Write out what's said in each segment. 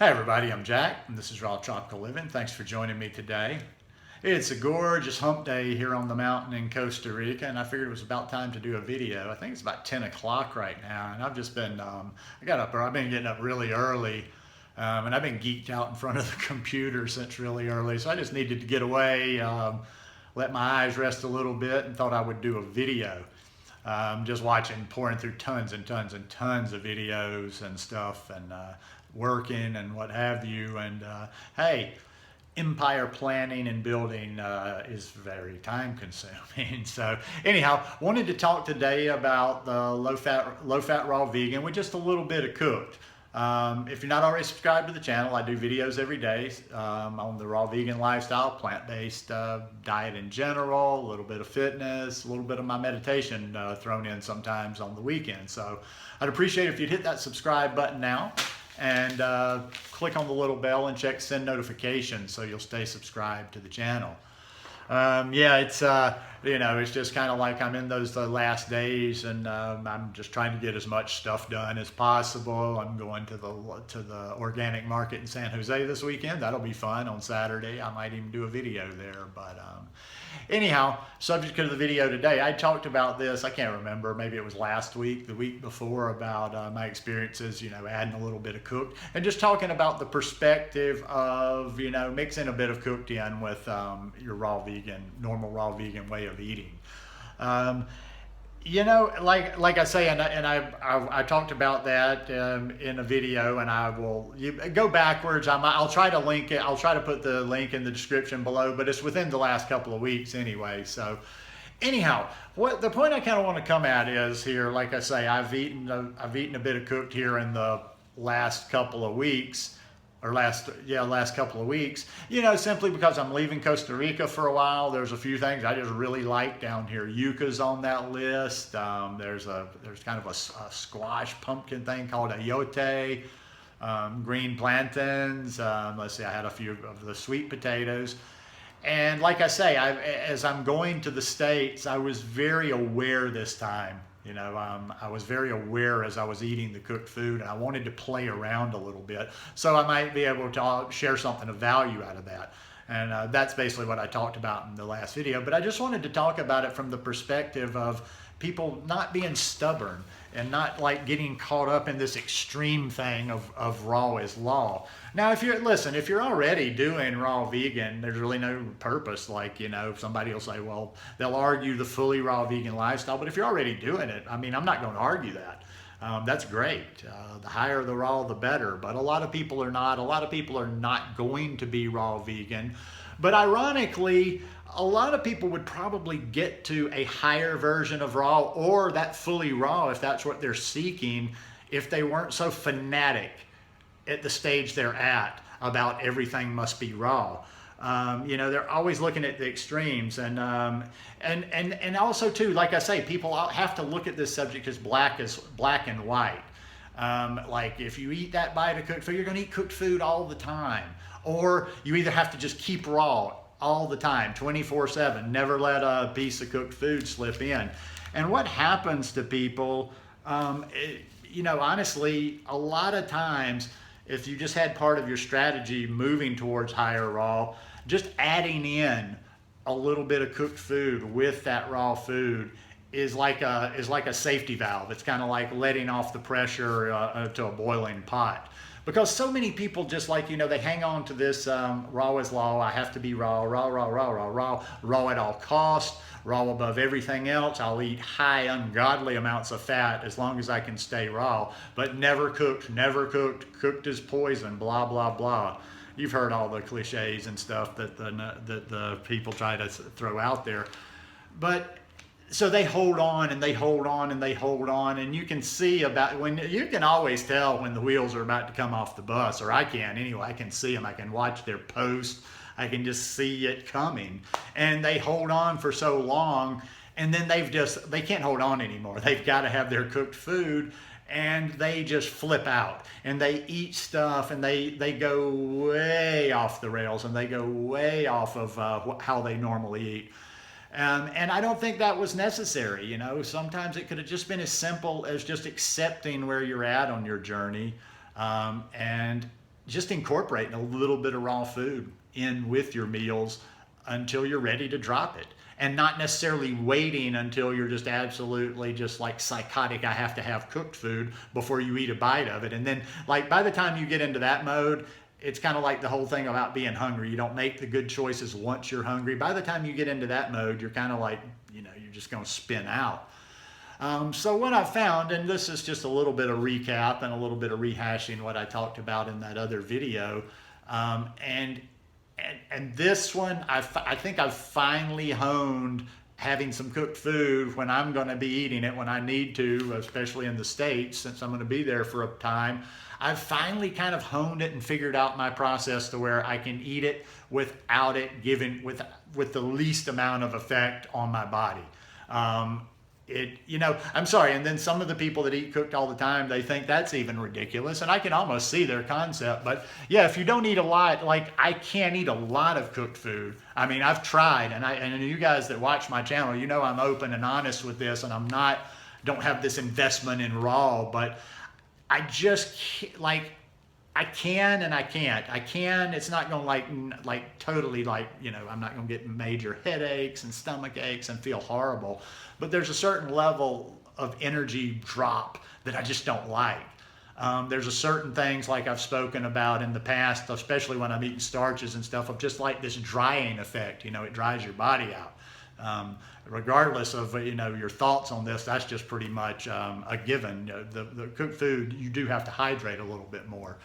Hey everybody, I'm Jack, and this is Raw Tropical Living. Thanks for joining me today. It's a gorgeous hump day here on the mountain in Costa Rica, and I figured it was about time to do a video. I think it's about 10 o'clock right now, and I've just been, I've been getting up really early, and I've been geeked out in front of the computer since really early, so I just needed to get away, let my eyes rest a little bit, and thought I would do a video. Just pouring through tons and tons and tons of videos and stuff, and working and what have you. And hey, empire planning and building is very time consuming. So anyhow, wanted to talk today about the low fat raw vegan with just a little bit of cooked. If you're not already subscribed to the channel, I do videos every day on the raw vegan lifestyle, plant-based diet in general, a little bit of fitness, a little bit of my meditation thrown in sometimes on the weekend. So I'd appreciate it if you'd hit that subscribe button now and click on the little bell and check send notifications so you'll stay subscribed to the channel. It's just kind of like I'm in those last days, and I'm just trying to get as much stuff done as possible. I'm going to the organic market in San Jose this weekend. That'll be fun on Saturday. I might even do a video there. But anyhow, subject to the video today, I talked about this, I can't remember, maybe it was last week, the week before, about my experiences, adding a little bit of cooked, and just talking about the perspective of, mixing a bit of cooked in with your normal raw vegan way of eating. Like I say, and I talked about that in a video, and I will go backwards. I'll try to link it. I'll try to put the link in the description below, but it's within the last couple of weeks anyway. So anyhow, what the point I kind of want to come at is here, like I say, I've eaten a bit of cooked here in the last couple of weeks. Last couple of weeks, simply because I'm leaving Costa Rica for a while. There's a few things I just really like down here. Yuca's on that list. There's kind of a squash pumpkin thing called ayote, green plantains. Let's see, I had a few of the sweet potatoes. And like I say, as I'm going to the States, I was very aware this time. I was very aware as I was eating the cooked food, and I wanted to play around a little bit so I might be able to share something of value out of that. And that's basically what I talked about in the last video. But I just wanted to talk about it from the perspective of people not being stubborn and not like getting caught up in this extreme thing of raw is law. Now, if you're already doing raw vegan, there's really no purpose. Somebody will say, well, they'll argue the fully raw vegan lifestyle, but if you're already doing it, I'm not going to argue that. That's great. The higher the raw, the better. But a lot of people are not. A lot of people are not going to be raw vegan. But ironically, a lot of people would probably get to a higher version of raw, or that fully raw, if that's what they're seeking, if they weren't so fanatic at the stage they're at about everything must be raw. They're always looking at the extremes, and also too, like I say, people have to look at this subject as black and white. Like if you eat that bite of cooked food, you're going to eat cooked food all the time, or you either have to just keep raw all the time, 24/7, never let a piece of cooked food slip in. And what happens to people, honestly, a lot of times, if you just had part of your strategy moving towards higher raw, just adding in a little bit of cooked food with that raw food is like a safety valve. It's kind of like letting off the pressure to a boiling pot. Because so many people just they hang on to this raw is law. I have to be raw at all costs, raw above everything else. I'll eat high, ungodly amounts of fat as long as I can stay raw, but never cooked, cooked is poison, blah, blah, blah. You've heard all the cliches and stuff that the people try to throw out there. But so they hold on and they hold on and they hold on, and you can see you can always tell when the wheels are about to come off the bus, or I can anyway. I can see them. I can watch their post. I can just see it coming, and they hold on for so long, and then they can't hold on anymore. They've got to have their cooked food, and they just flip out, and they eat stuff, and they go way off the rails, and they go way off of how they normally eat. And I don't think that was necessary. Sometimes it could have just been as simple as just accepting where you're at on your journey, and just incorporating a little bit of raw food in with your meals until you're ready to drop it, and not necessarily waiting until you're just absolutely just like psychotic, I have to have cooked food before you eat a bite of it. And then like by the time you get into that mode, it's kind of like the whole thing about being hungry. You don't make the good choices once you're hungry. By the time you get into that mode, you're kind of like, you're just going to spin out. So what I found, and this is just a little bit of recap and a little bit of rehashing what I talked about in that other video, and this one, I think I've finally honed having some cooked food when I'm going to be eating it, when I need to, especially in the States, since I'm going to be there for a time. I've finally kind of honed it and figured out my process to where I can eat it without it giving, with the least amount of effect on my body. I'm sorry, and then some of the people that eat cooked all the time, they think that's even ridiculous, and I can almost see their concept. But yeah, if you don't eat a lot, like I can't eat a lot of cooked food. I mean, I've tried, and you guys that watch my channel, I'm open and honest with this, and don't have this investment in raw, but I just I can and I can't. I can, it's not going to like totally I'm not going to get major headaches and stomach aches and feel horrible. But there's a certain level of energy drop that I just don't like. There's a certain things like I've spoken about in the past, especially when I'm eating starches and stuff, of just like this drying effect. It dries your body out. Regardless of your thoughts on this, that's just pretty much a given. The cooked food, you do have to hydrate a little bit more.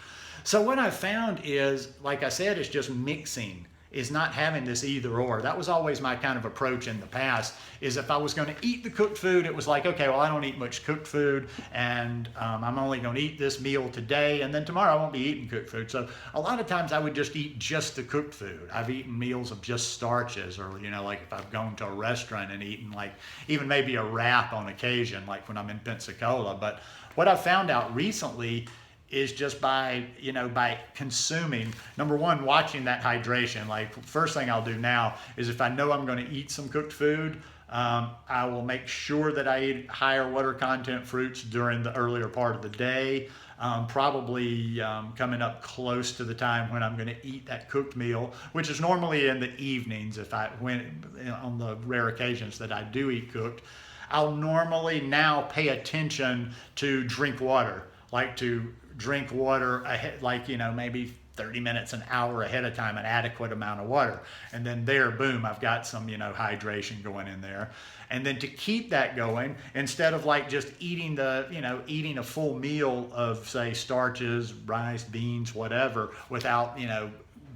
So what I found is, like I said, it's just mixing, is not having this either or. That was always my kind of approach in the past, is if I was going to eat the cooked food, it was like, okay, well, I don't eat much cooked food, and I'm only going to eat this meal today, and then tomorrow I won't be eating cooked food. So a lot of times I would just eat just the cooked food. I've eaten meals of just starches, or like if I've gone to a restaurant and eaten like even maybe a wrap on occasion, like when I'm in Pensacola. But what I've found out recently is just by consuming, number one, watching that hydration. Like first thing I'll do now is if I know I'm going to eat some cooked food, I will make sure that I eat higher water content fruits during the earlier part of the day, probably coming up close to the time when I'm going to eat that cooked meal, which is normally in the evenings. On the rare occasions that I do eat cooked, I'll normally now pay attention to drink water, drink water ahead, maybe 30 minutes, an hour ahead of time, an adequate amount of water. And then boom, I've got some, hydration going in there. And then to keep that going, instead of just eating eating a full meal of, say, starches, rice, beans, whatever, without,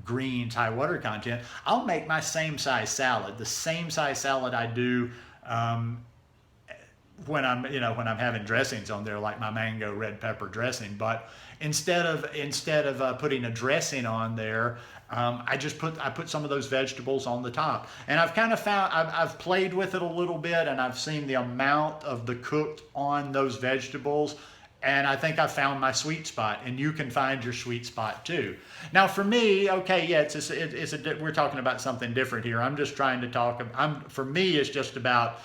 greens, high water content, I'll make my same size salad, the same size salad I do, when I'm having dressings on there, like my mango red pepper dressing. But instead of putting a dressing on there, I put some of those vegetables on the top. And I've kind of found, I've played with it a little bit, and I've seen the amount of the cooked on those vegetables, and I think I found my sweet spot, and you can find your sweet spot too. Now for me, okay, yeah, we're talking about something different here. I'm just trying to talk, for me, it's just about,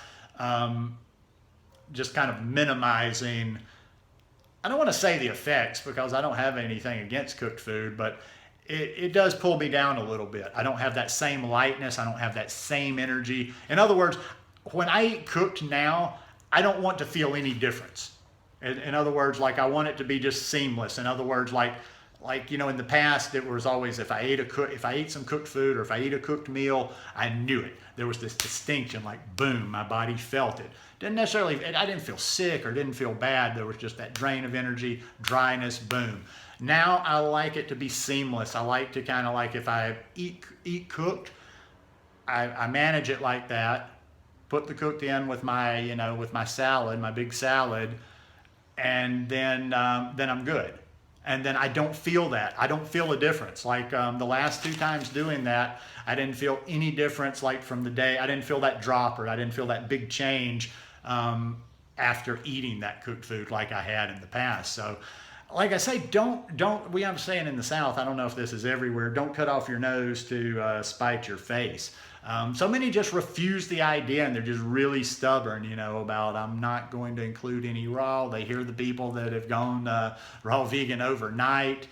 just kind of minimizing, I don't want to say the effects, because I don't have anything against cooked food, but it does pull me down a little bit. I don't have that same lightness. I don't have that same energy. In other words, when I eat cooked now, I don't want to feel any difference. In other words, I want it to be just seamless. In other words, in the past, it was always, if I ate some cooked food, or if I eat a cooked meal, I knew it. There was this distinction, boom, my body felt it. I didn't feel sick or didn't feel bad. There was just that drain of energy, dryness, boom. Now I like it to be seamless. I like to kind of if I eat cooked, I manage it like that. Put the cooked in with my salad, my big salad, and then I'm good. And then I don't feel that. I don't feel a difference. The last 2 times doing that, I didn't feel any difference. From the day, I didn't feel that drop, or I didn't feel that big change after eating that cooked food like I had in the past. So, like I say, we have a saying in the South, I don't know if this is everywhere, don't cut off your nose to spite your face. So many just refuse the idea, and they're just really stubborn, about I'm not going to include any raw. They hear the people that have gone raw vegan overnight,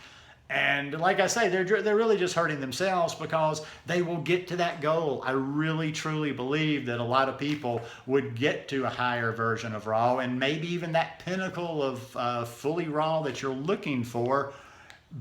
And like I say, they're really just hurting themselves because they will get to that goal. I really truly believe that a lot of people would get to a higher version of raw, and maybe even that pinnacle of fully raw that you're looking for,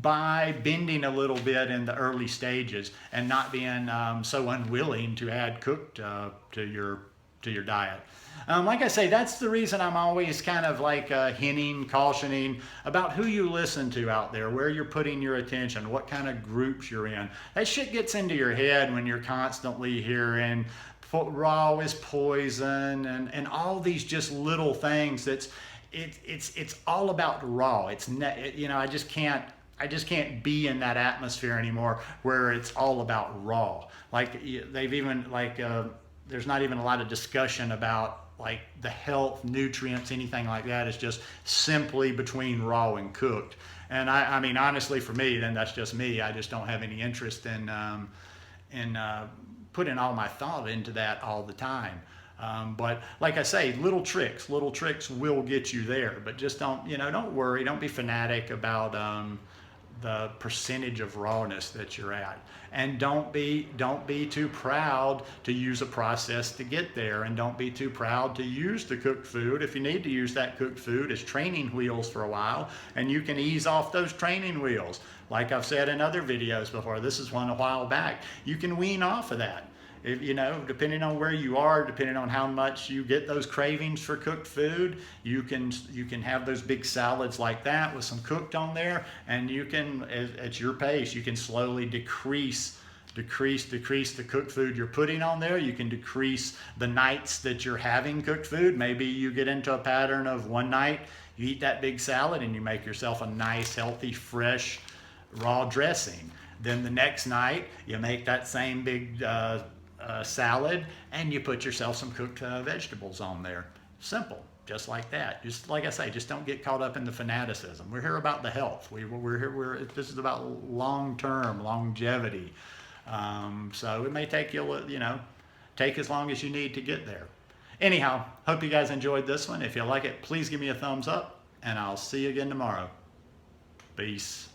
by bending a little bit in the early stages and not being so unwilling to add cooked to your diet. Like I say, that's the reason I'm always kind of like hinting, cautioning about who you listen to out there, where you're putting your attention, what kind of groups you're in. That shit gets into your head when you're constantly hearing raw is poison and all these just little things. It's all about raw. I just can't be in that atmosphere anymore where it's all about raw. Like they've even there's not even a lot of discussion about like the health, nutrients, anything like that. It's just simply between raw and cooked. And I mean, honestly, for me, then that's just me. I just don't have any interest in putting all my thought into that all the time. But like I say, little tricks will get you there. But just don't worry. Don't be fanatic about the percentage of rawness that you're at, and don't be too proud to use a process to get there, and don't be too proud to use the cooked food. If you need to use that cooked food as training wheels for a while, and you can ease off those training wheels, like I've said in other videos before, this is one a while back, you can wean off of that. If, depending on where you are, depending on how much you get those cravings for cooked food, you can have those big salads like that with some cooked on there, and you can, at your pace, you can slowly decrease the cooked food you're putting on there. You can decrease the nights that you're having cooked food. Maybe you get into a pattern of one night you eat that big salad and you make yourself a nice, healthy, fresh, raw dressing. Then the next night you make that same big salad and you put yourself some cooked vegetables on there. Simple, just like that. Just like I say, just don't get caught up in the fanaticism. We're here about the health. We're here. This is about long-term longevity. So it may take take as long as you need to get there. Anyhow, hope you guys enjoyed this one. If you like it, please give me a thumbs up, and I'll see you again tomorrow. Peace.